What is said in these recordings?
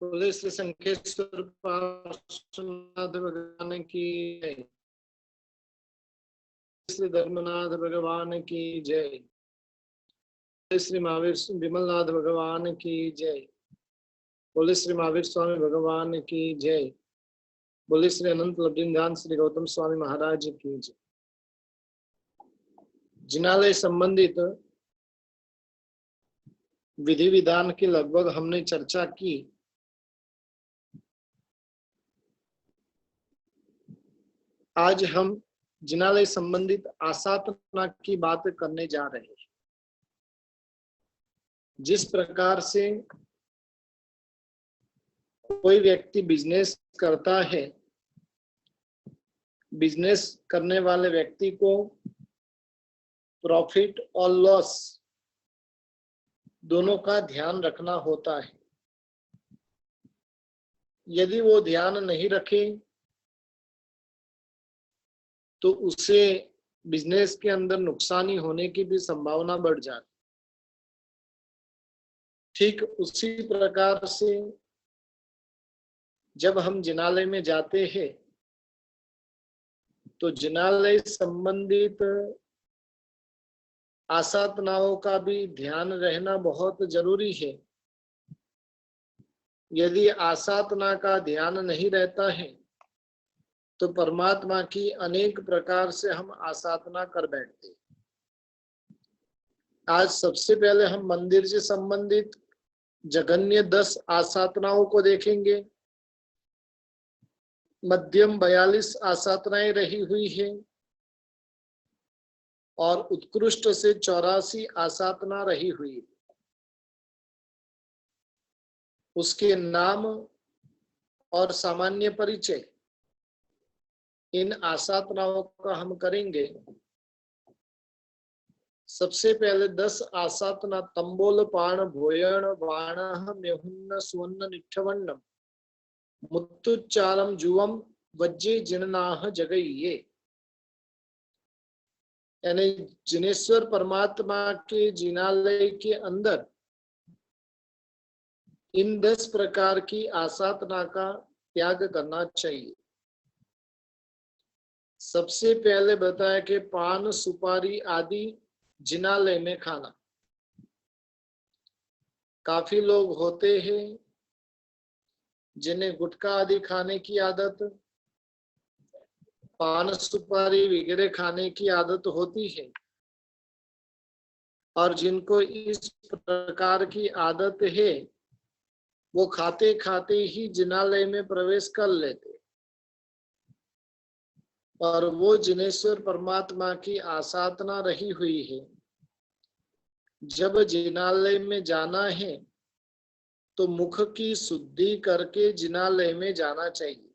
बोले श्री संकेश्वर पार्श्वनाथ भगवान की जय। श्री धर्मनाथ भगवान की जय। श्री महावीर विमलनाथ भगवान की जय। बोले श्री महावीर स्वामी भगवान की जय। बोले श्री अनंत लब्धिदान श्री गौतम स्वामी महाराज की जय। जिनालय संबंधित विधि विधान की लगभग हमने चर्चा की। आज हम जिनालय संबंधित आसाधना की बात करने जा रहे हैं। जिस प्रकार से कोई व्यक्ति बिजनेस करता है, बिजनेस करने वाले व्यक्ति को प्रॉफिट और लॉस दोनों का ध्यान रखना होता है। यदि वो ध्यान नहीं रखे तो उसे बिजनेस के अंदर नुकसानी होने की भी संभावना बढ़ जाती। ठीक उसी प्रकार से जब हम जिनालय में जाते हैं तो जिनालय संबंधित आसाधनाओं का भी ध्यान रहना बहुत जरूरी है। यदि आसाधना का ध्यान नहीं रहता है तो परमात्मा की अनेक प्रकार से हम आसाधना कर बैठते। आज सबसे पहले हम मंदिर से संबंधित जघन्य 10 आसाधनाओं को देखेंगे। मध्यम 42 आसाधनाएं रही हुई है और उत्कृष्ट से 84 आसाधना रही हुई है। उसके नाम और सामान्य परिचय इन आसाधनाओं का हम करेंगे। सबसे पहले 10 आसाधना तंबोल पाण भोयण वाण मेहुन्न स्वर्ण निठवन्नम मुत्तुच्चारम जुवम वज्जे जिननाह जगइये। यानी जिनेश्वर परमात्मा के जिनालय के अंदर इन 10 प्रकार की आसाधना का त्याग करना चाहिए। सबसे पहले बताया कि पान सुपारी आदि जिनालय में खाना। काफी लोग होते हैं जिन्हें गुटखा आदि खाने की आदत, पान सुपारी वगैरह खाने की आदत होती है और जिनको इस प्रकार की आदत है वो खाते खाते ही जिनालय में प्रवेश कर लेते और वो जिनेश्वर परमात्मा की आसाधना रही हुई है। जब जिनालय में जाना है तो मुख की शुद्धि करके जिनालय में जाना चाहिए।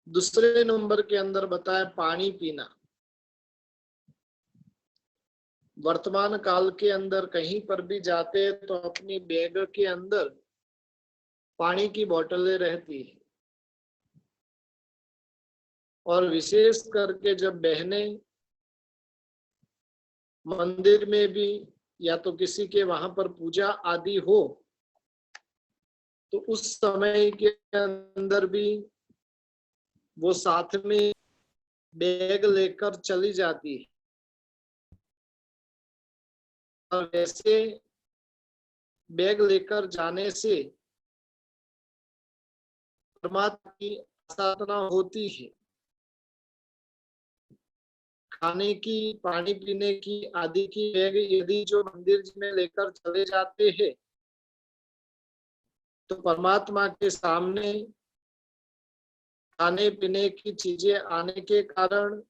दूसरे नंबर के अंदर बताया पानी पीना। वर्तमान काल के अंदर कहीं पर भी जाते हैं तो अपनी बैग के अंदर पानी की बोतलें रहती है और विशेष करके जब बहनें मंदिर में भी या तो किसी के वहां पर पूजा आदि हो तो उस समय के अंदर भी वो साथ में बैग लेकर चली जाती है। और वैसे बैग लेकर जाने से परमात्मा की आराधना होती है। खाने की, पानी पीने की आदि की बैग यदि जो मंदिर में लेकर चले जाते हैं तो परमात्मा के सामने खाने पीने की चीजें आने के कारण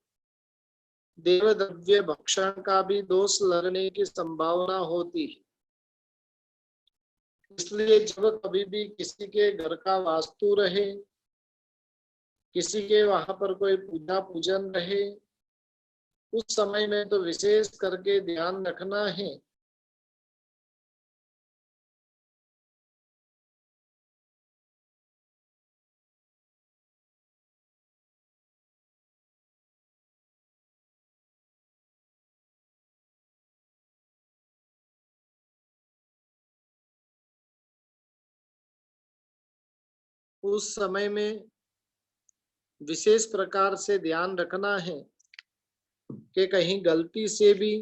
देव द्रव्य भक्षण का भी दोष लगने की संभावना होती है। इसलिए जब कभी भी किसी के घर का वास्तु रहे, किसी के वहां पर कोई पूजा पूजन रहे, उस समय में तो विशेष करके ध्यान रखना है उस समय में विशेष प्रकार से ध्यान रखना है कि कहीं गलती से भी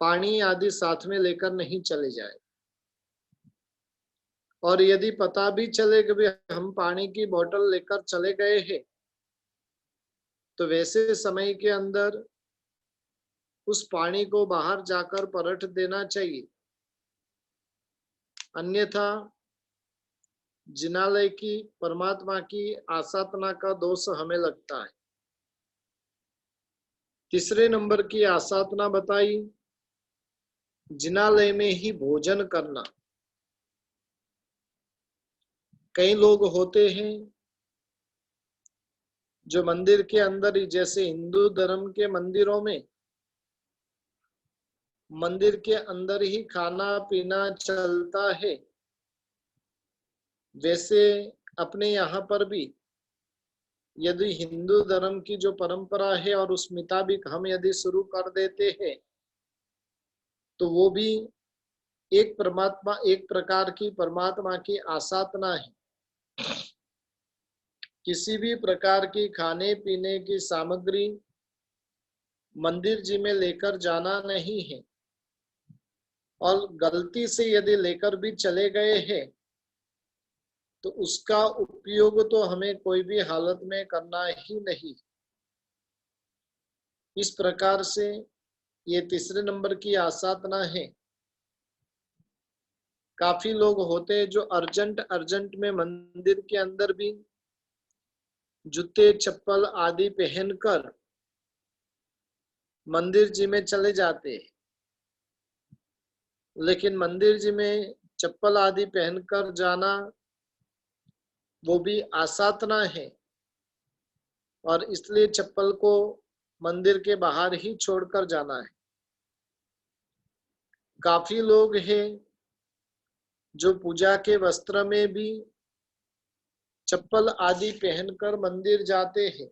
पानी आदि साथ में लेकर नहीं चले जाए। और यदि पता भी चले कि भी हम पानी की बोतल लेकर चले गए हैं, तो वैसे समय के अंदर उस पानी को बाहर जाकर पलट देना चाहिए। अन्यथा जिनालय की परमात्मा की आसाधना का दोष हमें लगता है। तीसरे नंबर की आसाधना बताई, जिनालय में ही भोजन करना। कई लोग होते हैं जो मंदिर के अंदर ही, जैसे हिंदू धर्म के मंदिरों में मंदिर के अंदर ही खाना पीना चलता है, वैसे अपने यहाँ पर भी यदि हिंदू धर्म की जो परंपरा है और उस मुताबिक हम यदि शुरू कर देते हैं, तो वो भी एक प्रकार की परमात्मा की आसाधना है। किसी भी प्रकार की खाने पीने की सामग्री मंदिर जी में लेकर जाना नहीं है, और गलती से यदि लेकर भी चले गए हैं तो उसका उपयोग तो हमें कोई भी हालत में करना ही नहीं। इस प्रकार से ये तीसरे नंबर की आसाधना है। काफी लोग होते हैं जो अर्जेंट में मंदिर के अंदर भी जूते चप्पल आदि पहनकर मंदिर जी में चले जाते हैं, लेकिन मंदिर जी में चप्पल आदि पहनकर जाना वो भी आसाधना है, और इसलिए चप्पल को मंदिर के बाहर ही छोड़कर जाना है। काफी लोग हैं जो पूजा के वस्त्र में भी चप्पल आदि पहनकर मंदिर जाते हैं।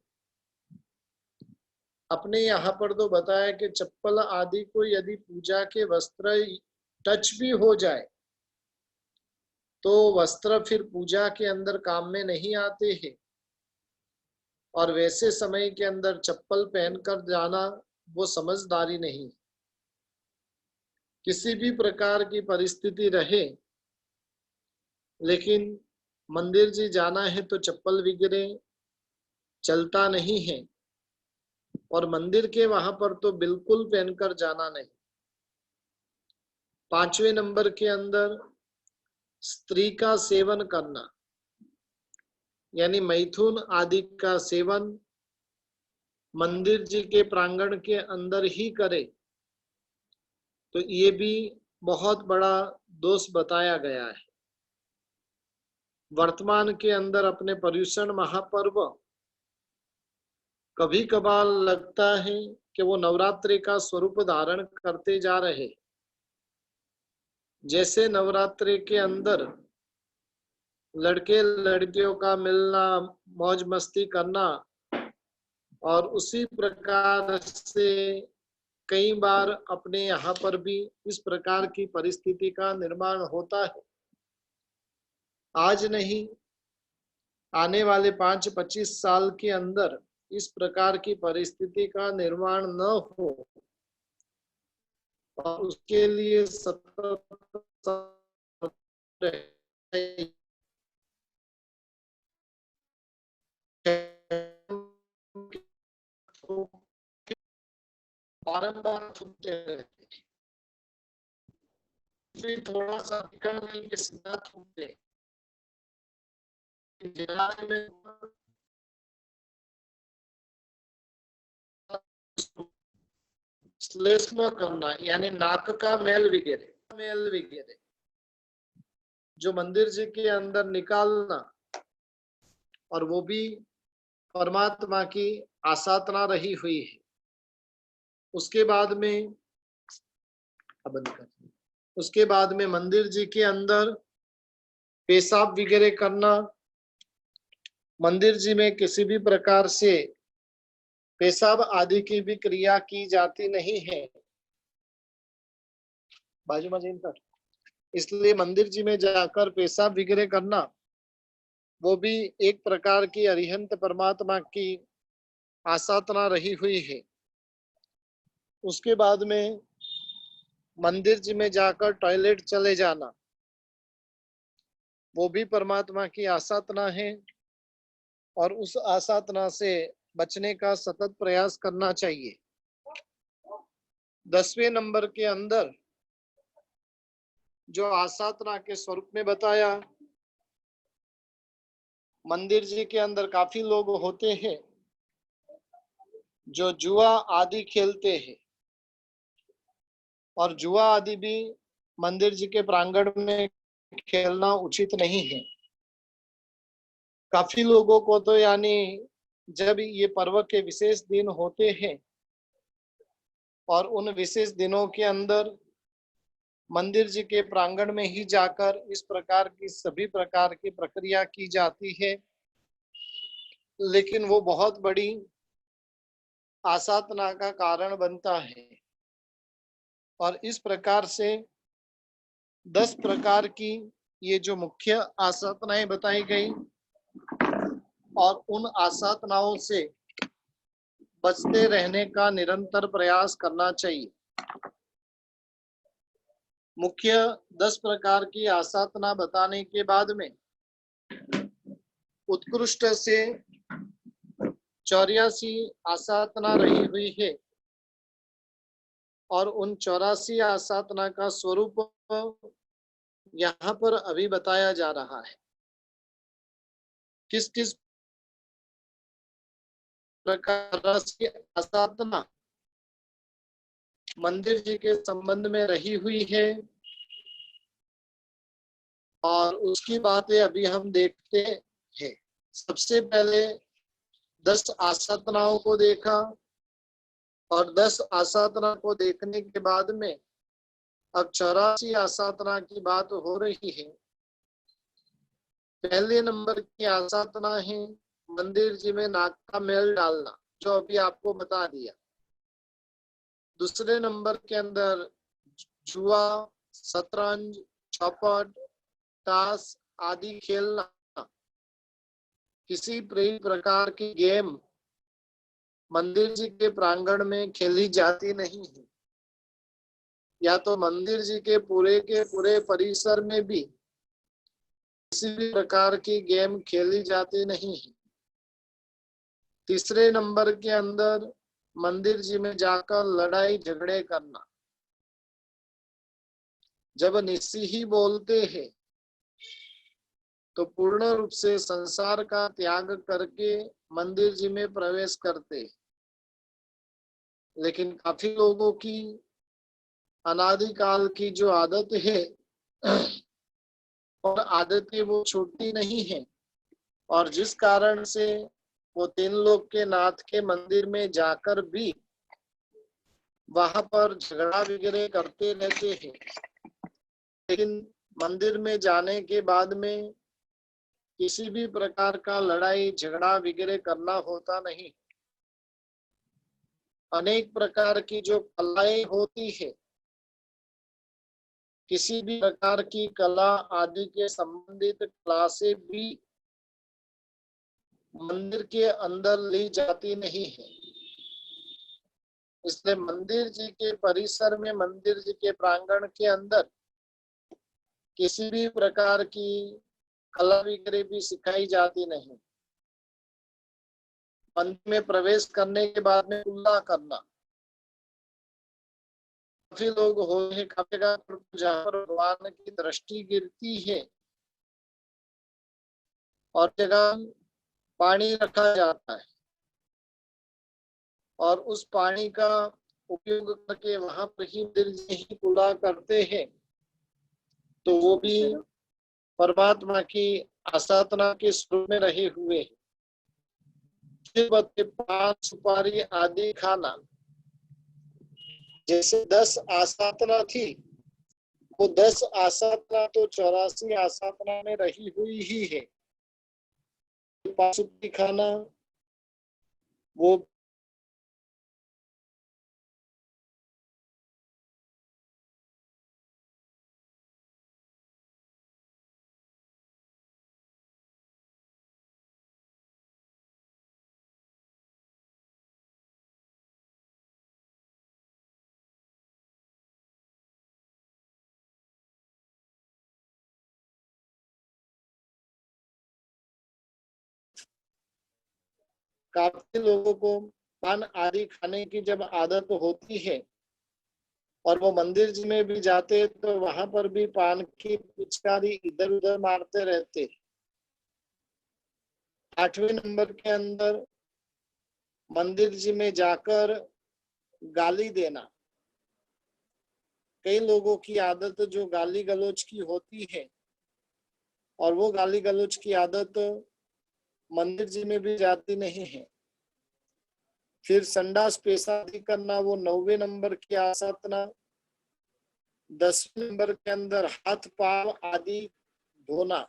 अपने यहाँ पर तो बताया कि चप्पल आदि को यदि पूजा के वस्त्र टच भी हो जाए तो वस्त्र फिर पूजा के अंदर काम में नहीं आते हैं, और वैसे समय के अंदर चप्पल पहनकर जाना वो समझदारी नहीं। किसी भी प्रकार की परिस्थिति रहे, लेकिन मंदिर जी जाना है तो चप्पल वगैरह चलता नहीं है, और मंदिर के वहां पर तो बिल्कुल पहनकर जाना नहीं। पांचवें नंबर के अंदर स्त्री का सेवन करना, यानी मैथुन आदि का सेवन मंदिर जी के प्रांगण के अंदर ही करे, तो ये भी बहुत बड़ा दोष बताया गया है। वर्तमान के अंदर अपने पर्युषण महापर्व कभी कभार लगता है कि वो नवरात्रि का स्वरूप धारण करते जा रहे। जैसे नवरात्रि के अंदर लड़के लड़कियों का मिलना, मौज मस्ती करना, और उसी प्रकार से कई बार अपने यहाँ पर भी इस प्रकार की परिस्थिति का निर्माण होता है। आज नहीं, आने वाले 5-25 साल के अंदर इस प्रकार की परिस्थिति का निर्माण न हो, और उसके लिए सतत बारंबार सुनते रहते, फिर थोड़ा सा नहीं कि सीधा थूकते में श्लेष्म करना, यानी नाक का मैल वगैरह जो मंदिर जी के अंदर निकालना, और वो भी परमात्मा की आसाधना रही हुई है। उसके बाद में मंदिर जी के अंदर पेशाब वगैरह करना, मंदिर जी में किसी भी प्रकार से पेशाब आदि की भी क्रिया की जाती नहीं है। बाजू में जिन पर, इसलिए मंदिर जी में जाकर पेशाब वगैरह करना वो भी एक प्रकार की अरिहंत परमात्मा की आसाधना रही हुई है। उसके बाद में मंदिर जी में जाकर टॉयलेट चले जाना, वो भी परमात्मा की आसाधना है और उस आसाधना से बचने का सतत प्रयास करना चाहिए। 10वें नंबर के अंदर जो आसाधना के स्वरूप में बताया, मंदिर जी के अंदर काफी लोग होते हैं जो जुआ आदि खेलते हैं, और जुआ आदि भी मंदिर जी के प्रांगण में खेलना उचित नहीं है। काफी लोगों को तो यानी जब ये पर्व के विशेष दिन होते हैं और उन विशेष दिनों के अंदर मंदिर जी के प्रांगण में ही जाकर इस प्रकार की सभी प्रकार की प्रक्रिया की जाती है, लेकिन वो बहुत बड़ी आसाधना का कारण बनता है। और इस प्रकार से 10 प्रकार की ये जो मुख्य आसाधनाएं बताई गई, और उन आसाधनाओं से बचते रहने का निरंतर प्रयास करना चाहिए। मुख्य 10 प्रकार की आसाधना बताने के बाद में उत्कृष्ट से 84 आसाधना रही हुई है, और उन 84 आसाधना का स्वरूप यहाँ पर अभी बताया जा रहा है। किस किस प्रकार की आसाधना मंदिर जी के संबंध में रही हुई है, और उसकी बातें अभी हम देखते हैं। सबसे पहले 10 आसाधनाओं को देखा, और 10 आसाधना को देखने के बाद में अब 84 आसाधना की बात हो रही है। पहले नंबर की आसाधना है मंदिर जी में नाक का मेल डालना, जो अभी आपको बता दिया। दूसरे नंबर के अंदर जुआ, शतरंज, चौपट, ताश आदि खेलना, किसी प्रकार की गेम मंदिर जी के प्रांगण में खेली जाती नहीं है, या तो मंदिर जी के पूरे परिसर में भी किसी भी प्रकार की गेम खेली जाती नहीं है। तीसरे नंबर के अंदर मंदिर जी में जाकर लड़ाई झगड़े करना। जब निस्सी ही बोलते हैं तो पूर्ण रूप से संसार का त्याग करके मंदिर जी में प्रवेश करते हैं, लेकिन काफी लोगों की अनादिकाल की जो आदत है और आदतें वो छूटती नहीं है, और जिस कारण से वो 3 लोक के नाथ के मंदिर में जाकर भी वहां पर झगड़ा वगैरह करते रहते हैं। लेकिन मंदिर में जाने के बाद में किसी भी प्रकार का लड़ाई झगड़ा वगैरह करना होता नहीं। अनेक प्रकार की जो कलाएं होती है, किसी भी प्रकार की कला आदि के संबंधित क्लासे भी मंदिर के अंदर ली जाती नहीं है। इसलिए मंदिर जी के परिसर में, मंदिर जी के प्रांगण के अंदर किसी भी प्रकार की कला वगैरह भी सिखाई जाती नहीं। मंदिर में प्रवेश करने के बाद में कुल्ला करना, काफी लोग होते हैं काफी जगह जहाँ पर भगवान की दृष्टि गिरती है और जगह पानी रखा जाता है, और उस पानी का उपयोग करके वहां पर ही मंदिर में ही कुल्ला करते हैं, तो वो भी परमात्मा की आसाधना के स्वरूप में रहे हुए हैं। पान सुपारी आदि खाना, जैसे 10 आसाधना थी, वो 10 आसाधना तो 84 आसाधना में रही हुई ही है। पान सुपारी खाना वो काफी लोगों को पान आदि खाने की जब आदत होती है और वो मंदिर जी में भी जाते हैं तो वहां पर भी पान की पिचकारी इधर उधर मारते रहते। 8वें नंबर के अंदर मंदिर जी में जाकर गाली देना। कई लोगों की आदत जो गाली गलौज की होती है और वो गाली गलौज की आदत मंदिर जी में भी जाती नहीं है। फिर संडास पेशाबी करना, वो 9वें नंबर की आसाधना। 10वें नंबर के अंदर हाथ पांव आदि धोना।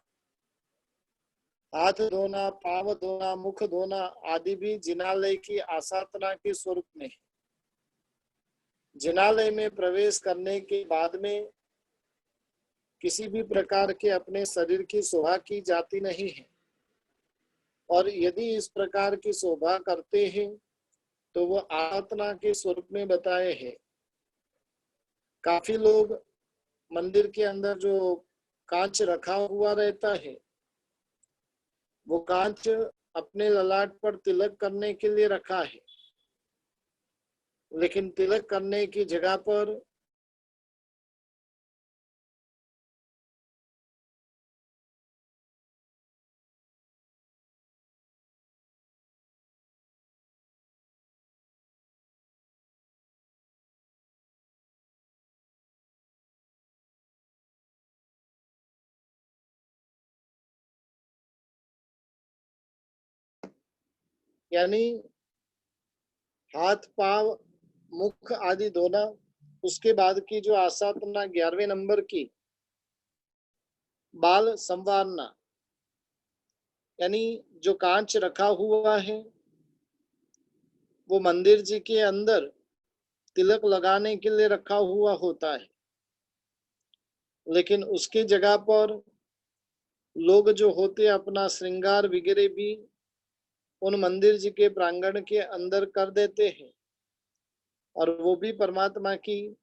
हाथ धोना, पांव धोना, मुख धोना आदि भी जिनालय की आसाधना के स्वरूप में है। जिनालय में प्रवेश करने के बाद में किसी भी प्रकार के अपने शरीर की शोभा की जाती नहीं है, और यदि इस प्रकार की शोभा करते हैं तो वो आराधना के स्वरूप में बताए हैं। काफी लोग मंदिर के अंदर जो कांच रखा हुआ रहता है, वो कांच अपने ललाट पर तिलक करने के लिए रखा है, लेकिन तिलक करने की जगह पर यानी हाथ पांव मुख आदि धोना। उसके बाद की जो आसाधना 11वें नंबर की बाल संवारना, यानी जो कांच रखा हुआ है वो मंदिर जी के अंदर तिलक लगाने के लिए रखा हुआ होता है, लेकिन उसकी जगह पर लोग जो होते अपना श्रृंगार वगैरह भी उन मंदिर जी के प्रांगण के अंदर कर देते हैं, और वो भी परमात्मा की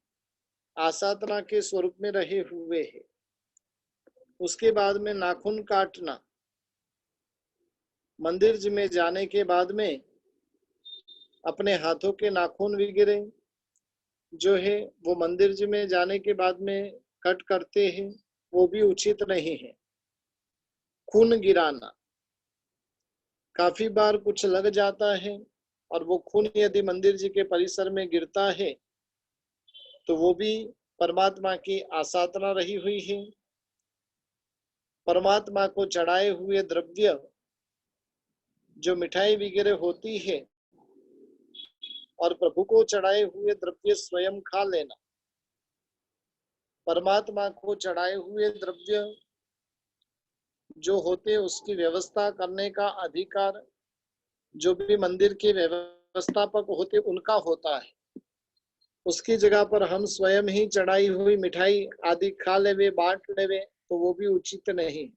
आसाधना के स्वरूप में रहे हुए हैं। उसके बाद में नाखून काटना। मंदिर जी में जाने के बाद में अपने हाथों के नाखून वगैरह जो है वो मंदिर जी में जाने के बाद में कट करते हैं, वो भी उचित नहीं है। खून गिराना, काफी बार कुछ लग जाता है और वो खून यदि मंदिर जी के परिसर में गिरता है तो वो भी परमात्मा की आसाधना रही हुई है। परमात्मा को चढ़ाए हुए द्रव्य जो मिठाई वगैरह होती है और प्रभु को चढ़ाए हुए द्रव्य स्वयं खा लेना। परमात्मा को चढ़ाए हुए द्रव्य जो होते उसकी व्यवस्था करने का अधिकार जो भी मंदिर के व्यवस्थापक होते उनका होता है। उसकी जगह पर हम स्वयं ही चढ़ाई हुई मिठाई आदि खा लेवे, बांट लेवे, तो वो भी उचित नहीं।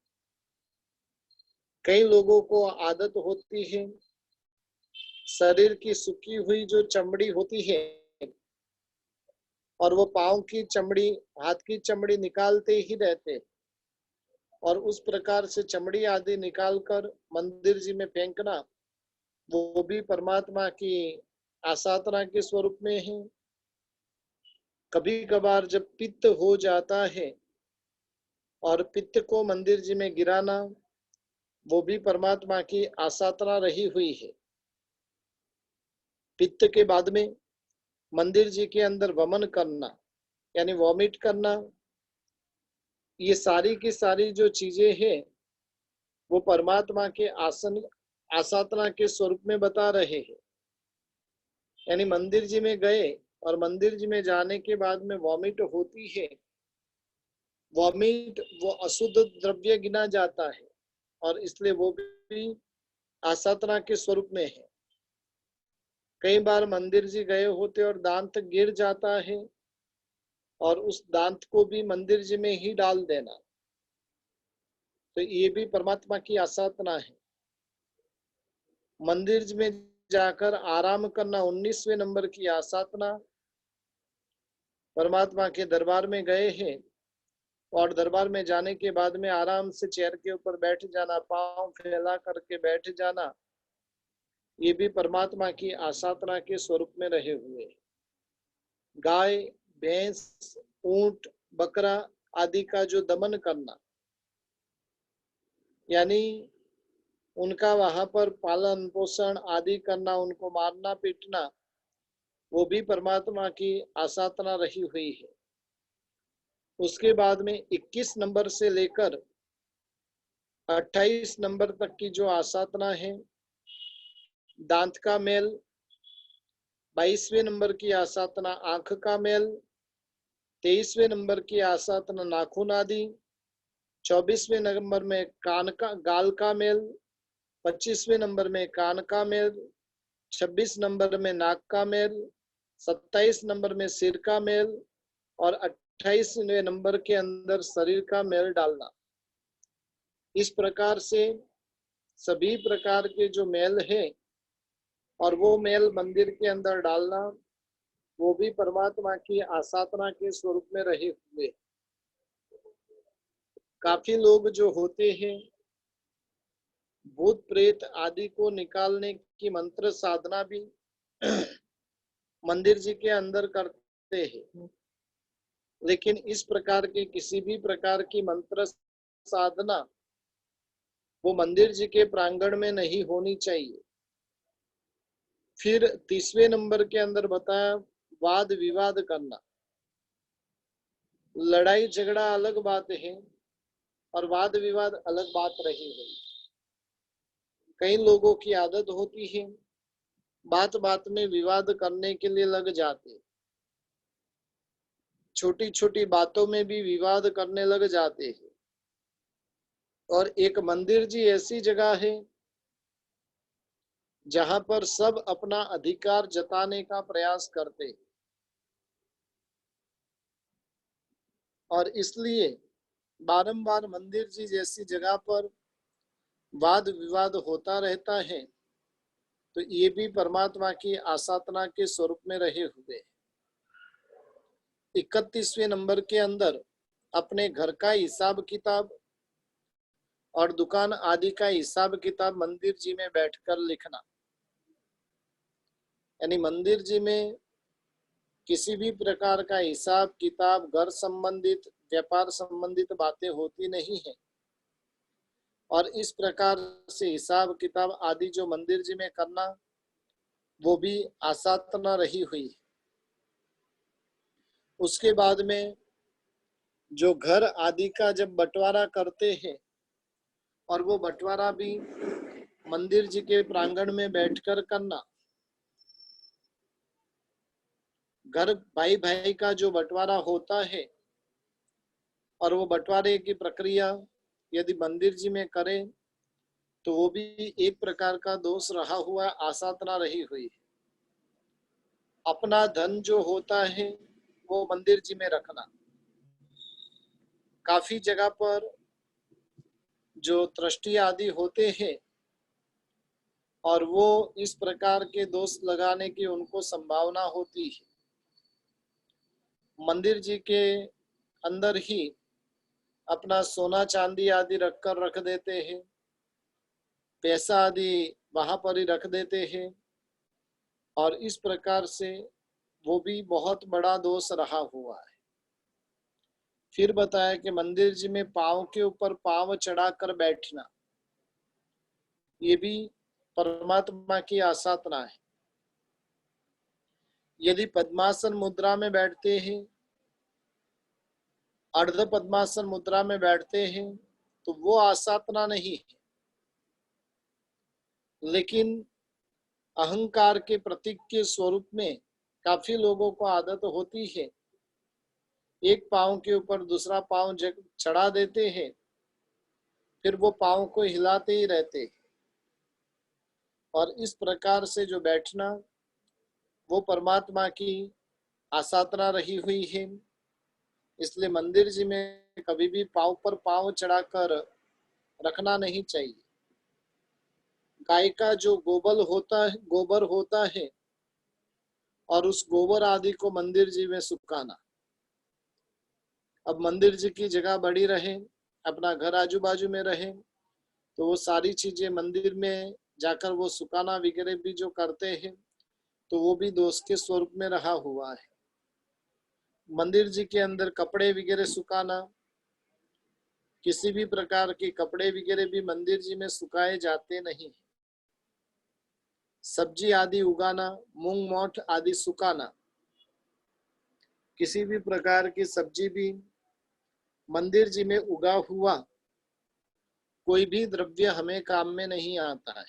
कई लोगों को आदत होती है शरीर की सूखी हुई जो चमड़ी होती है और वो पांव की चमड़ी, हाथ की चमड़ी निकालते ही रहते, और उस प्रकार से चमड़ी आदि निकालकर मंदिर जी में फेंकना, वो भी परमात्मा की आसाधना के स्वरूप में है। कभी कभार जब पित्त हो जाता है और पित्त को मंदिर जी में गिराना, वो भी परमात्मा की आसाधना रही हुई है। पित्त के बाद में मंदिर जी के अंदर वमन करना यानी वॉमिट करना, ये सारी की सारी जो चीजें हैं वो परमात्मा के आसाधना के स्वरूप में बता रहे हैं। यानी मंदिर जी में गए और मंदिर जी में जाने के बाद में वॉमिट होती है, वॉमिट वो अशुद्ध द्रव्य गिना जाता है और इसलिए वो भी आसाधना के स्वरूप में है। कई बार मंदिर जी गए होते और दांत गिर जाता है और उस दांत को भी मंदिर जी में ही डाल देना, तो ये भी परमात्मा की आसाधना है। मंदिर में जाकर आराम करना 19वें नंबर की आसाधना। परमात्मा के दरबार में गए हैं और दरबार में जाने के बाद में आराम से चेयर के ऊपर बैठ जाना, पांव फैला करके बैठ जाना, ये भी परमात्मा की आसाधना के स्वरूप में रहे हुए। गाय, भैंस, ऊंट, बकरा आदि का जो दमन करना, यानी उनका वहां पर पालन पोषण आदि करना, उनको मारना पीटना, वो भी परमात्मा की आसाधना रही हुई है। उसके बाद में 21 नंबर से लेकर 28 नंबर तक की जो आसाधना है, दांत का मेल। 22वें नंबर की आसाधना आंख का मेल। 23वें नंबर की आसाधना नाखून आदि। 24वें नंबर में कान का गाल का मेल। 25वें नंबर में कान का मेल। 26 नंबर में नाक का मेल। 27 नंबर में सिर का मेल और 28वें नंबर के अंदर शरीर का मेल डालना। इस प्रकार से सभी प्रकार के जो मेल है और वो मेल मंदिर के अंदर डालना, वो भी परमात्मा की आसाधना के स्वरूप में रहे हुए। काफी लोग जो होते हैं भूत प्रेत आदि को निकालने की मंत्र साधना भी मंदिर जी के अंदर करते हैं, लेकिन इस प्रकार के किसी भी प्रकार की मंत्र साधना वो मंदिर जी के प्रांगण में नहीं होनी चाहिए। फिर 30वें नंबर के अंदर बताया वाद विवाद करना। लड़ाई झगड़ा अलग बात है और वाद विवाद अलग बात रही है। कई लोगों की आदत होती है बात बात में विवाद करने के लिए लग जाते, छोटी छोटी बातों में भी विवाद करने लग जाते हैं। और एक मंदिर जी ऐसी जगह है जहां पर सब अपना अधिकार जताने का प्रयास करते हैं, और इसलिए बारंबार मंदिर जी जैसी जगह पर वाद विवाद होता रहता है। तो ये भी परमात्मा की आसाधना के स्वरूप में रहे हुए। 31वें नंबर के अंदर अपने घर का हिसाब किताब और दुकान आदि का हिसाब किताब मंदिर जी में बैठकर लिखना। यानी मंदिर जी में किसी भी प्रकार का हिसाब किताब, घर संबंधित व्यापार संबंधित बातें होती नहीं है। और इस प्रकार से हिसाब किताब आदि जो मंदिर जी में करना, वो भी आसाधना रही हुई। उसके बाद में जो घर आदि का जब बंटवारा करते हैं, और वो बंटवारा भी मंदिर जी के प्रांगण में बैठकर करना। घर भाई भाई का जो बंटवारा होता है और वो बंटवारे की प्रक्रिया यदि मंदिर जी में करें तो वो भी एक प्रकार का दोष रहा हुआ, आसाधना रही हुई। अपना धन जो होता है वो मंदिर जी में रखना। काफी जगह पर जो ट्रस्टी आदि होते हैं और वो इस प्रकार के दोष लगाने की उनको संभावना होती है। मंदिर जी के अंदर ही अपना सोना चांदी आदि रख देते हैं, पैसा आदि वहां पर ही रख देते हैं, और इस प्रकार से वो भी बहुत बड़ा दोष रहा हुआ है। फिर बताया कि मंदिर जी में पांव के ऊपर पांव चढ़ाकर बैठना, ये भी परमात्मा की आसाधना है। यदि पद्मासन मुद्रा में बैठते हैं, अर्ध पद्मासन मुद्रा में बैठते हैं, तो वो आसाधना नहीं है। लेकिन अहंकार के प्रतीक के स्वरूप में काफी लोगों को आदत होती है, एक पांव के ऊपर दूसरा पांव चढ़ा देते हैं, फिर वो पांव को हिलाते ही रहते हैं। और इस प्रकार से जो बैठना, वो परमात्मा की आसाधना रही हुई है। इसलिए मंदिर जी में कभी भी पांव पर पांव चढ़ाकर रखना नहीं चाहिए। गाय का जो गोबर होता है और उस गोबर आदि को मंदिर जी में सुखाना। अब मंदिर जी की जगह बड़ी रहे, अपना घर आजू बाजू में रहे, तो वो सारी चीजें मंदिर में जाकर वो सुखाना वगैरह भी जो करते हैं, तो वो भी दोष के स्वरूप में रहा हुआ है। मंदिर जी के अंदर कपड़े वगैरह सुखाना, किसी भी प्रकार के कपड़े वगैरह भी मंदिर जी में सुखाए जाते नहीं। सब्जी आदि उगाना, मूंग मोठ आदि सुखाना, किसी भी प्रकार की सब्जी भी मंदिर जी में उगा हुआ कोई भी द्रव्य हमें काम में नहीं आता है।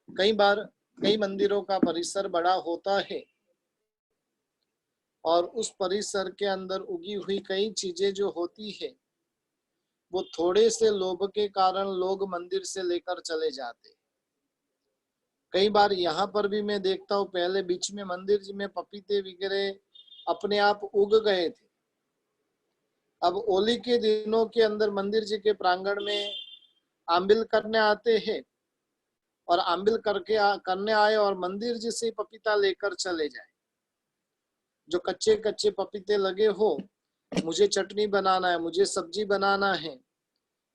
कई बार कई मंदिरों का परिसर बड़ा होता है और उस परिसर के अंदर उगी हुई कई चीजें जो होती है, वो थोड़े से लोभ के कारण लोग मंदिर से लेकर चले जाते। कई बार यहाँ पर भी मैं देखता हूँ, पहले बीच में मंदिर जी में पपीते वगैरह अपने आप उग गए थे। अब होली के दिनों के अंदर मंदिर जी के प्रांगण में आंबिल करने आते हैं और आंबिल करने आए और मंदिर जी से पपीता लेकर चले जाए। जो कच्चे कच्चे पपीते लगे हो, मुझे चटनी बनाना है, मुझे सब्जी बनाना है,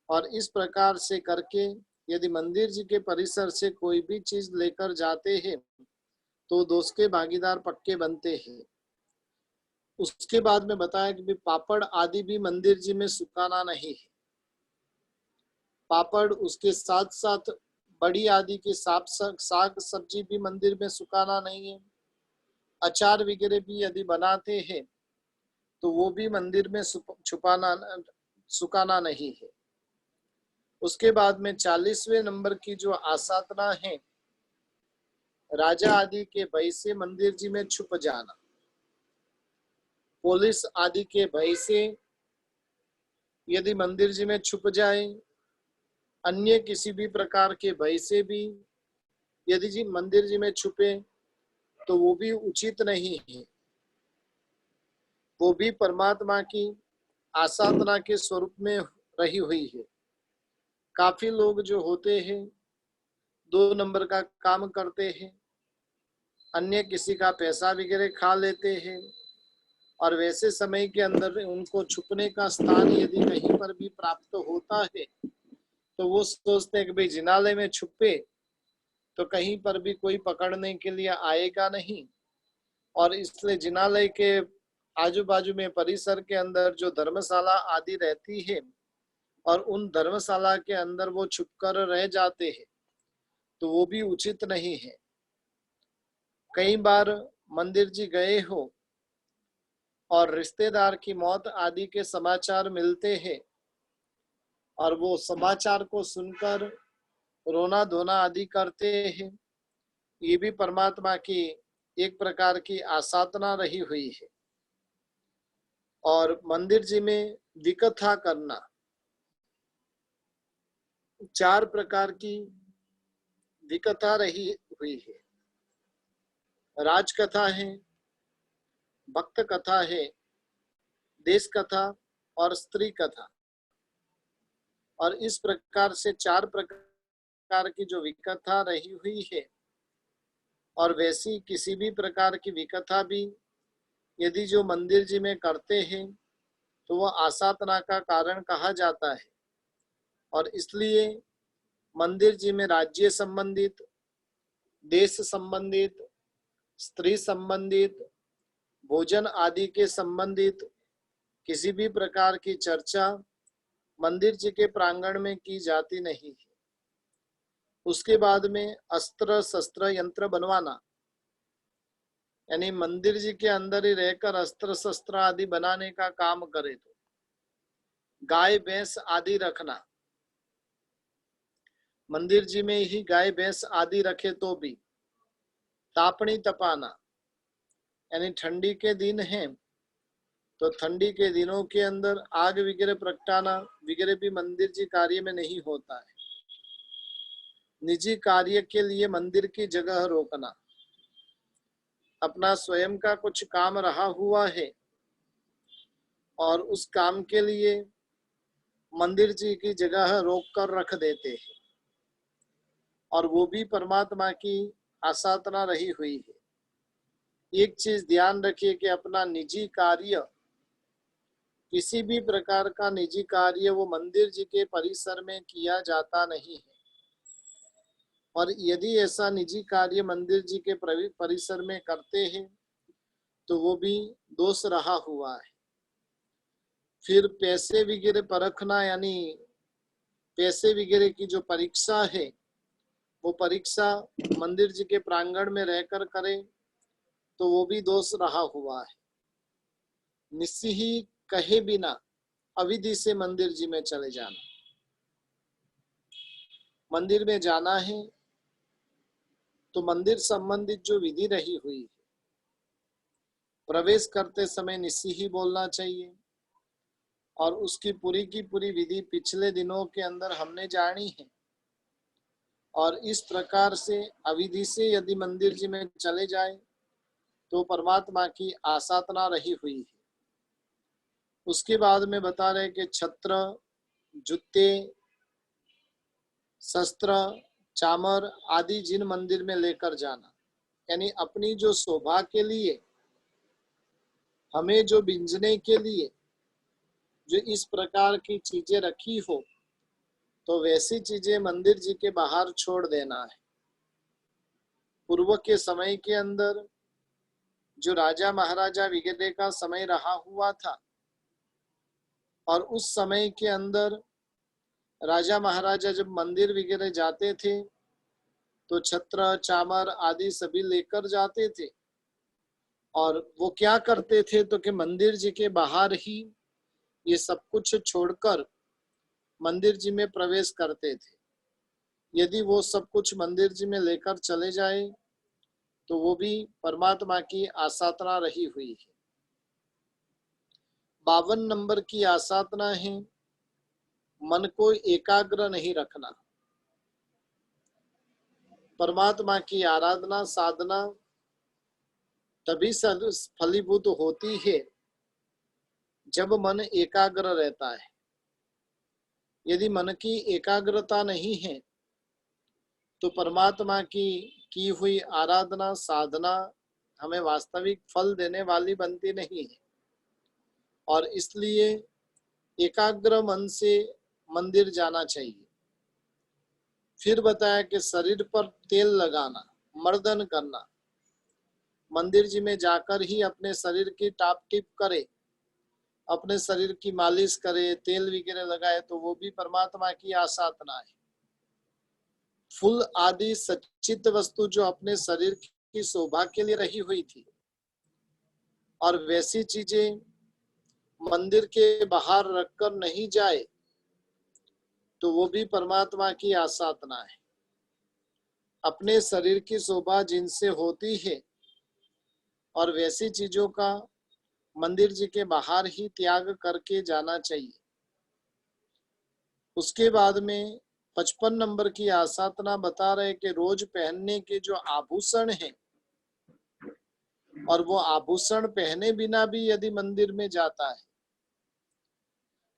और इस प्रकार से करके यदि मंदिर जी के परिसर से कोई भी चीज लेकर जाते हैं तो दोष के भागीदार पक्के बनते हैं। उसके बाद में बताया कि पापड़ आदि भी मंदिर जी में सुखाना नहीं है। पापड़, उसके साथ साथ बड़ी आदि के साग सब्जी भी मंदिर में सुखाना नहीं है। अचार वगैरह भी यदि बनाते हैं तो वो भी मंदिर में सुखाना नहीं है। उसके बाद में 40वें नंबर की जो आसाधना है, राजा आदि के भय से मंदिर जी में छुप जाना, पुलिस आदि के भय से यदि मंदिर जी में छुप जाए, अन्य किसी भी प्रकार के भय से भी यदि जी मंदिर जी में छुपे तो वो भी उचित नहीं है। वो भी परमात्मा की आसाधना के स्वरूप में रही हुई है। काफी लोग जो होते हैं 2 नंबर का काम करते हैं, अन्य किसी का पैसा वगैरह खा लेते हैं, और वैसे समय के अंदर उनको छुपने का स्थान यदि कहीं पर भी प्राप्त होता है तो वो सोचते हैं कि भाई जिनालय में छुपे तो कहीं पर भी कोई पकड़ने के लिए आएगा नहीं, और इसलिए जिनालय के आजू बाजू में परिसर के अंदर जो धर्मशाला आदि रहती है और उन धर्मशाला के अंदर वो छुपकर रह जाते हैं, तो वो भी उचित नहीं है। कई बार मंदिर जी गए हो और रिश्तेदार की मौत आदि के समाचार मिलते हैं और वो समाचार को सुनकर रोना धोना आदि करते हैं, ये भी परमात्मा की एक प्रकार की आसाधना रही हुई है। और मंदिर जी में विकथा करना, 4 प्रकार की विकथा रही हुई है। राज कथा है, भक्त कथा है, देश कथा और स्त्री कथा, और इस प्रकार से 4 प्रकार की जो विकथा रही हुई है, और वैसी किसी भी प्रकार की विकथा भी यदि जो मंदिर जी में करते हैं तो वह आसाधना का कारण कहा जाता है। और इसलिए मंदिर जी में राज्य संबंधित, देश संबंधित, स्त्री संबंधित, भोजन आदि के संबंधित किसी भी प्रकार की चर्चा मंदिर जी के प्रांगण में की जाती नहीं है। उसके बाद में अस्त्र शस्त्र यंत्र बनवाना, यानी मंदिर जी के अंदर ही रहकर अस्त्र शस्त्र आदि बनाने का काम करे, तो गाय भैंस आदि रखना, मंदिर जी में ही गाय भैंस आदि रखे तो भी तापनी तपाना, यानी ठंडी के दिन हैं तो ठंडी के दिनों के अंदर आग वगैरह प्रगटाना वगैरह भी मंदिर जी कार्य में नहीं होता है। निजी कार्य के लिए मंदिर की जगह रोकना, अपना स्वयं का कुछ काम रहा हुआ है और उस काम के लिए मंदिर जी की जगह रोक कर रख देते हैं, और वो भी परमात्मा की आसाधना रही हुई है। एक चीज ध्यान रखिए कि अपना निजी कार्य, किसी भी प्रकार का निजी कार्य वो मंदिर जी के परिसर में किया जाता नहीं है। और यदि ऐसा निजी कार्य मंदिर जी के परिसर में करते हैं तो वो भी दोष रहा हुआ है। फिर पैसे वगैरह परखना, यानी पैसे वगैरह की जो परीक्षा है वो परीक्षा मंदिर जी के प्रांगण में रहकर करें तो वो भी दोष रहा हुआ है। निस्सी ही कहे बिना अविधि से मंदिर जी में चले जाना। मंदिर में जाना है तो मंदिर संबंधित जो विधि रही हुई है, प्रवेश करते समय निस्सी ही बोलना चाहिए और उसकी पूरी की पूरी विधि पिछले दिनों के अंदर हमने जानी है। और इस प्रकार से अविधि से यदि मंदिर जी में चले जाए तो परमात्मा की आसाधना रही हुई है। उसके बाद में बता रहे कि छत्र, जूते, शस्त्र, चामर आदि जिन मंदिर में लेकर जाना, यानी अपनी जो शोभा के लिए, हमें जो बिंजने के लिए जो इस प्रकार की चीजें रखी हो तो वैसी चीजें मंदिर जी के बाहर छोड़ देना है। पूर्व के समय के अंदर जो राजा महाराजा वगैरह का समय रहा हुआ था और उस समय के अंदर राजा महाराजा जब मंदिर वगैरह जाते थे तो छत्र, चामर आदि सभी लेकर जाते थे और वो क्या करते थे तो कि मंदिर जी के बाहर ही ये सब कुछ छोड़कर मंदिर जी में प्रवेश करते थे। यदि वो सब कुछ मंदिर जी में लेकर चले जाए तो वो भी परमात्मा की आसाधना रही हुई है। 52 नंबर की आसाधना है मन को एकाग्र नहीं रखना। परमात्मा की आराधना साधना तभी फलीभूत होती है जब मन एकाग्र रहता है। यदि मन की एकाग्रता नहीं है तो परमात्मा की हुई आराधना साधना हमें वास्तविक फल देने वाली बनती नहीं है। और इसलिए एकाग्र मन से मंदिर जाना चाहिए। फिर बताया कि शरीर पर तेल लगाना, मर्दन करना, मंदिर जी में जाकर ही अपने शरीर की टाप टिप करे, अपने शरीर की मालिश करे, तेल वगैरह लगाए तो वो भी परमात्मा की आसाधना है। फूल आदि सच्चित वस्तु जो अपने शरीर की शोभा के लिए रही हुई थी और वैसी चीजें मंदिर के बाहर रखकर नहीं जाए तो वो भी परमात्मा की आसाधना है। अपने शरीर की शोभा जिनसे होती है और वैसी चीजों का मंदिर जी के बाहर ही त्याग करके जाना चाहिए। उसके बाद में 55 नंबर की आसाधना बता रहे कि रोज पहनने के जो आभूषण हैं और वो आभूषण पहने बिना भी यदि मंदिर में जाता है,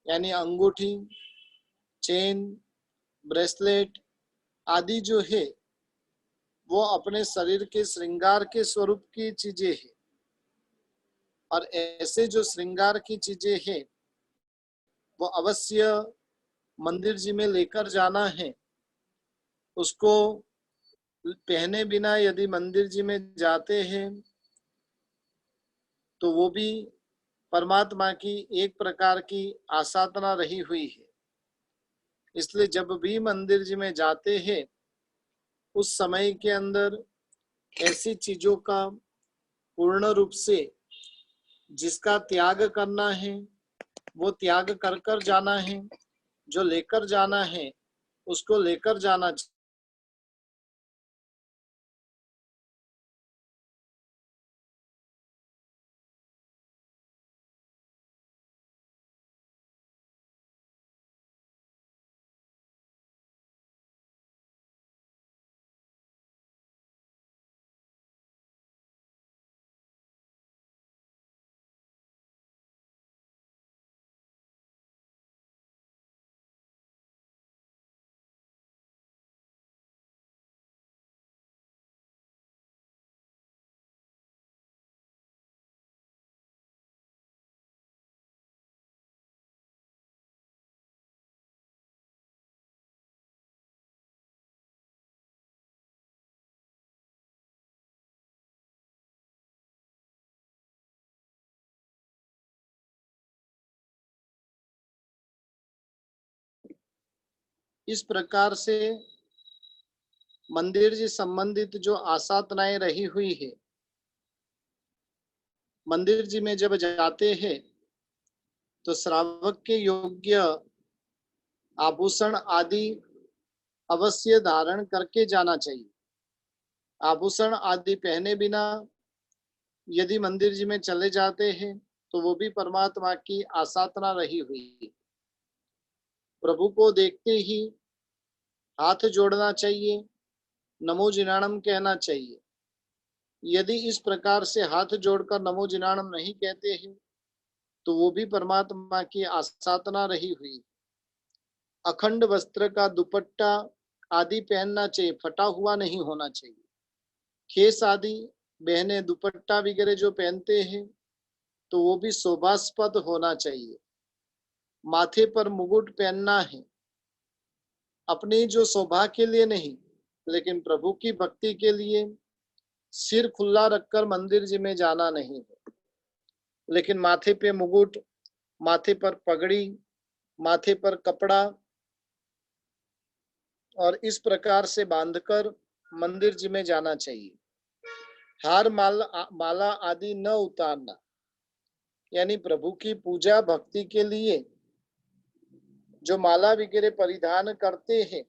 यानी अंगूठी, चेन, ब्रेसलेट आदि जो है वो अपने शरीर के श्रृंगार के स्वरूप की चीजें हैं और ऐसे जो श्रृंगार की चीजें हैं वो अवश्य मंदिर जी में लेकर जाना है। उसको पहने बिना यदि मंदिर जी में जाते हैं तो वो भी परमात्मा की एक प्रकार की आसाधना रही हुई है। इसलिए जब भी मंदिर जी में जाते हैं उस समय के अंदर ऐसी चीजों का पूर्ण रूप से जिसका त्याग करना है वो त्याग कर कर जाना है, जो लेकर जाना है उसको लेकर जाना चाहिए। इस प्रकार से मंदिर जी संबंधित जो आसाधनाएं रही हुई है, मंदिर जी में जब जाते हैं तो श्रावक के योग्य आभूषण आदि अवश्य धारण करके जाना चाहिए। आभूषण आदि पहने बिना यदि मंदिर जी में चले जाते हैं तो वो भी परमात्मा की आसाधना रही हुई है। प्रभु को देखते ही हाथ जोड़ना चाहिए, नमो जिनाणम कहना चाहिए। यदि इस प्रकार से हाथ जोड़कर नमो जिनाणम नहीं कहते हैं तो वो भी परमात्मा की आसाधना रही हुई। अखंड वस्त्र का दुपट्टा आदि पहनना चाहिए, फटा हुआ नहीं होना चाहिए। खेस आदि बहने दुपट्टा वगैरह जो पहनते हैं तो वो भी शोभास्पद होना चाहिए। माथे पर मुकुट पहनना है, अपनी जो शोभा के लिए नहीं लेकिन प्रभु की भक्ति के लिए सिर खुला रखकर मंदिर जी में जाना नहीं है। लेकिन माथे पे मुकुट, माथे पर पगड़ी, माथे पर कपड़ा और इस प्रकार से बांधकर मंदिर जी में जाना चाहिए। हार माला आदि न उतारना, यानी प्रभु की पूजा भक्ति के लिए जो माला वगैरह परिधान करते हैं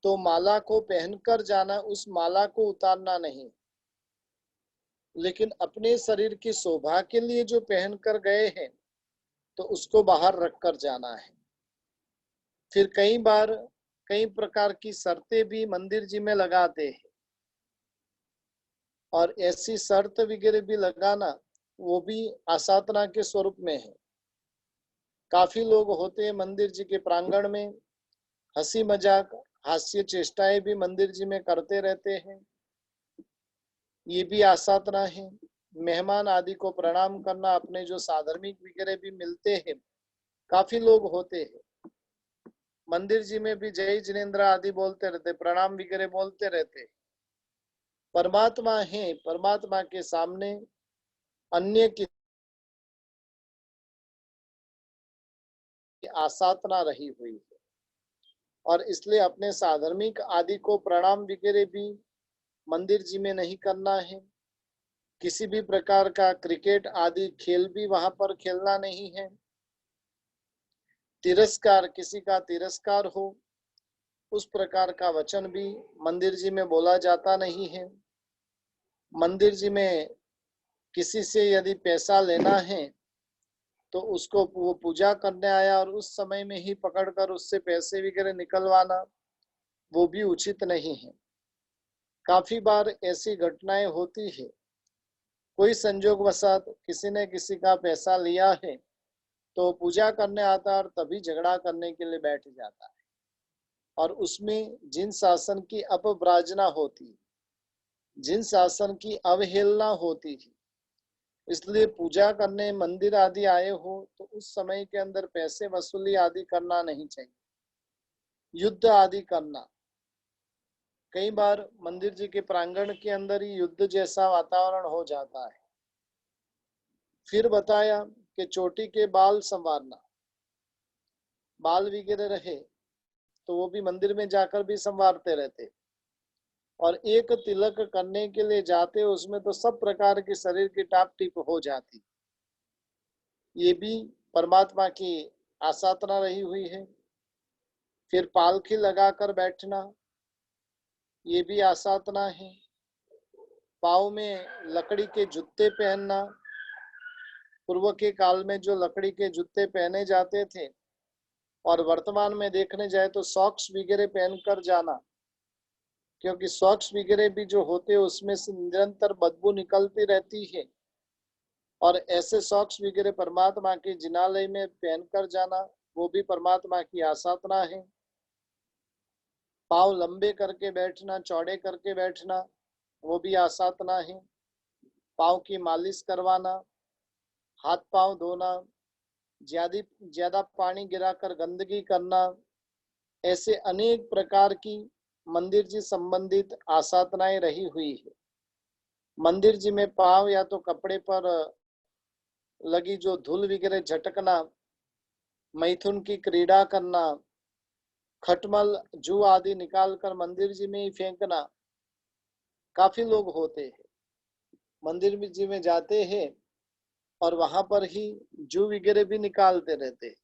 तो माला को पहनकर जाना, उस माला को उतारना नहीं। लेकिन अपने शरीर की शोभा के लिए जो पहनकर गए हैं तो उसको बाहर रखकर जाना है। फिर कई बार कई प्रकार की शर्तें भी मंदिर जी में लगाते हैं और ऐसी शर्त वगैरह भी लगाना वो भी आसाधना के स्वरूप में है। काफी लोग होते हैं मंदिर जी के प्रांगण में, हंसी मजाक हास्य चेष्टाएं भी मंदिर जी में करते रहते हैं, ये भी आसाधना है। मेहमान आदि को प्रणाम करना, अपने जो साधर्मिक वगैरह भी मिलते हैं, काफी लोग होते हैं मंदिर जी में भी जय जिनेन्द्र आदि बोलते रहते, प्रणाम वगैरह बोलते रहते। परमात्मा है, परमात्मा के सामने अन्य की आसाधना रही हुई है और इसलिए अपने साधर्मिक आदि को प्रणाम वगैरह भी मंदिर जी में नहीं करना है। किसी भी प्रकार का क्रिकेट आदि खेल भी वहां पर खेलना नहीं है। तिरस्कार, किसी का तिरस्कार हो उस प्रकार का वचन भी मंदिर जी में बोला जाता नहीं है। मंदिर जी में किसी से यदि पैसा लेना है तो उसको वो पूजा करने आया और उस समय में ही पकड़कर उससे पैसे वगैरह निकलवाना वो भी उचित नहीं है। काफी बार ऐसी घटनाएं होती है, कोई संजोगवशात किसी ने किसी का पैसा लिया है तो पूजा करने आता है और तभी झगड़ा करने के लिए बैठ जाता है और उसमें जिन शासन की अपव्राजना होती, जिन शासन की अवहेलना होती थी, इसलिए पूजा करने मंदिर आदि आए हो तो उस समय के अंदर पैसे वसूली आदि करना नहीं चाहिए, युद्ध आदि करना। कई बार मंदिर जी के प्रांगण के अंदर ही युद्ध जैसा वातावरण हो जाता है। फिर बताया कि चोटी के बाल संवारना, बाल वगैरह रहे तो वो भी मंदिर में जाकर भी संवारते रहते और एक तिलक करने के लिए जाते उसमें तो सब प्रकार की शरीर की टाप टीप हो जाती। ये भी परमात्मा की आसाधना रही हुई है। फिर पालकी लगाकर बैठना, ये भी आसाधना है। पाँव में लकड़ी के जूते पहनना, पूर्व के काल में जो लकड़ी के जूते पहने जाते थे और वर्तमान में देखने जाए तो सॉक्स वगैरह पहनकर जाना, क्योंकि सॉक्स वगैरह भी जो होते हैं उसमें से निरंतर बदबू निकलती रहती है और ऐसे सॉक्स वगैरह परमात्मा के जिनालय में पहनकर जाना वो भी परमात्मा की आसाधना है। पाँव लंबे करके बैठना, चौड़े करके बैठना, वो भी आसाधना है। पाँव की मालिश करवाना, हाथ पाँव धोना, ज्यादा पानी गिराकर गंदगी करना, ऐसे अनेक प्रकार की मंदिर जी संबंधित आसाधनाएं रही हुई है। मंदिर जी में पाँव या तो कपड़े पर लगी जो धूल वगैरह झटकना, मैथुन की क्रीड़ा करना, खटमल जू आदि निकालकर मंदिर जी में ही फेंकना। काफी लोग होते हैं मंदिर जी में जाते हैं और वहां पर ही जू वगैरह भी निकालते रहते हैं,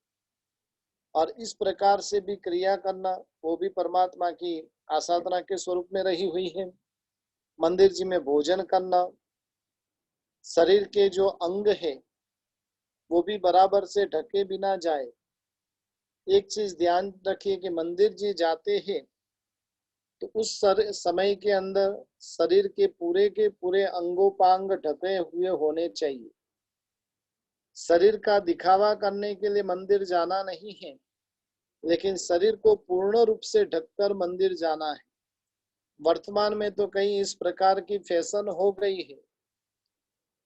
और इस प्रकार से भी क्रिया करना वो भी परमात्मा की आसाधना के स्वरूप में रही हुई है। मंदिर जी में भोजन करना, शरीर के जो अंग है वो भी बराबर से ढके बिना जाए। एक चीज ध्यान रखिए कि मंदिर जी जाते हैं तो उस समय के अंदर शरीर के पूरे अंगोपांग ढके हुए होने चाहिए। शरीर का दिखावा करने के लिए मंदिर जाना नहीं है, लेकिन शरीर को पूर्ण रूप से ढककर मंदिर जाना है। वर्तमान में तो कहीं इस प्रकार की फैशन हो गई है,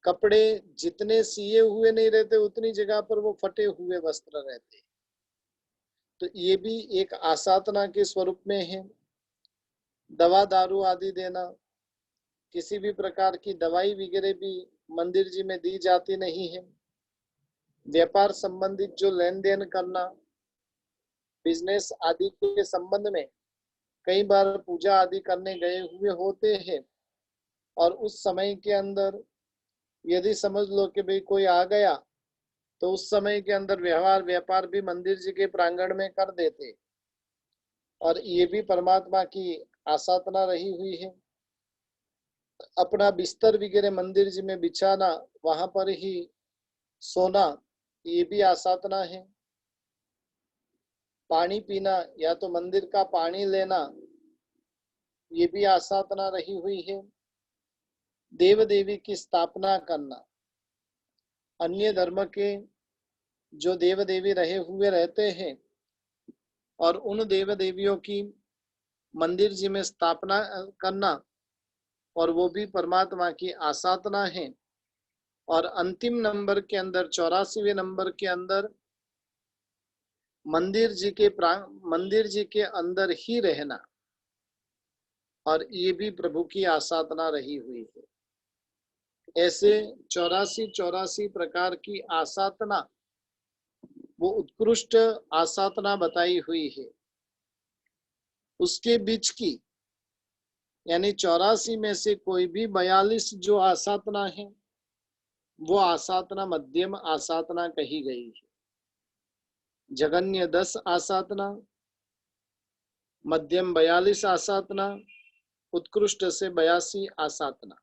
कपड़े जितने सिए हुए नहीं रहते उतनी जगह पर वो फटे हुए वस्त्र रहते। तो ये भी एक आसाधना के स्वरूप में है। दवा दारू आदि देना, किसी भी प्रकार की दवाई वगैरह भी मंदिर जी में दी जाती नहीं है। व्यापार संबंधित जो लेन देन करना, बिजनेस आदि के संबंध में कई बार पूजा आदि करने गए हुए होते हैं, और उस समय के अंदर यदि समझ लो कि भाई कोई आ गया तो उस समय के अंदर व्यवहार व्यापार भी मंदिर जी के प्रांगण में कर देते, और ये भी परमात्मा की आसाधना रही हुई है। अपना बिस्तर वगैरह मंदिर जी में बिछाना, वहां पर ही सोना, ये भी आसाधना है। पानी पीना या तो मंदिर का पानी लेना, ये भी आसाधना रही हुई है। देव देवी की स्थापना करना, अन्य धर्म के जो देव देवी रहे हुए रहते हैं और उन देव देवियों की मंदिर जी में स्थापना करना, और वो भी परमात्मा की आसाधना है। और अंतिम नंबर के अंदर 84वें नंबर के अंदर मंदिर जी के अंदर ही रहना, और ये भी प्रभु की आसाधना रही हुई है। ऐसे 84 प्रकार की आसाधना, वो उत्कृष्ट आसाधना बताई हुई है। उसके बीच की यानी 84 में से कोई भी 42 जो आसाधना है वो आसाधना मध्यम आसाधना कही गई है। जगन्य 10 आसाधना, मध्यम 42 आसाधना, उत्कृष्ट से 82 आसाधना।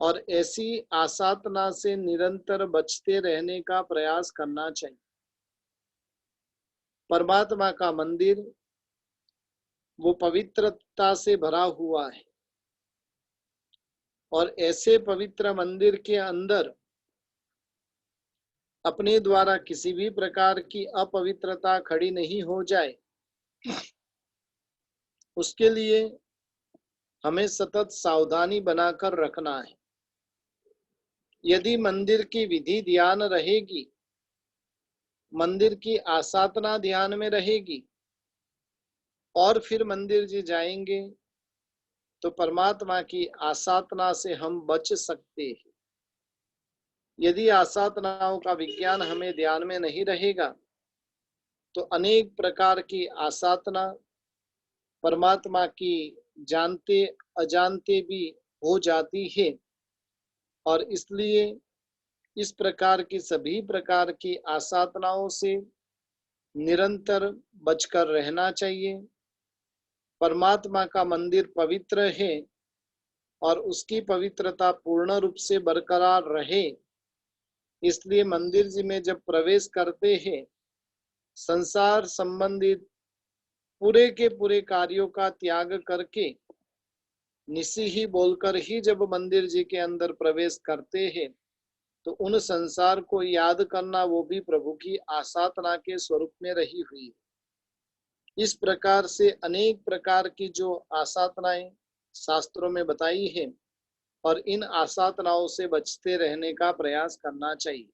और ऐसी आसाधना से निरंतर बचते रहने का प्रयास करना चाहिए। परमात्मा का मंदिर वो पवित्रता से भरा हुआ है, और ऐसे पवित्र मंदिर के अंदर अपने द्वारा किसी भी प्रकार की अपवित्रता खड़ी नहीं हो जाए, उसके लिए हमें सतत सावधानी बनाकर रखना है। यदि मंदिर की विधि ध्यान रहेगी, मंदिर की आसाधना ध्यान में रहेगी, और फिर मंदिर जी जाएंगे तो परमात्मा की आसाधना से हम बच सकते हैं। यदि आसाधनाओं का विज्ञान हमें ध्यान में नहीं रहेगा तो अनेक प्रकार की आसाधना परमात्मा की जानते अजानते भी हो जाती है, और इसलिए इस प्रकार की सभी प्रकार की आसाधनाओं से निरंतर बचकर रहना चाहिए। परमात्मा का मंदिर पवित्र है और उसकी पवित्रता पूर्ण रूप से बरकरार रहे, इसलिए मंदिर जी में जब प्रवेश करते हैं, संसार संबंधित पूरे के पूरे कार्यों का त्याग करके निसी ही बोलकर ही जब मंदिर जी के अंदर प्रवेश करते हैं, तो उन संसार को याद करना वो भी प्रभु की आसाधना के स्वरूप में रही हुई है। इस प्रकार से अनेक प्रकार की जो आसाधनाएं शास्त्रों में बताई है, और इन आसाधनाओं से बचते रहने का प्रयास करना चाहिए।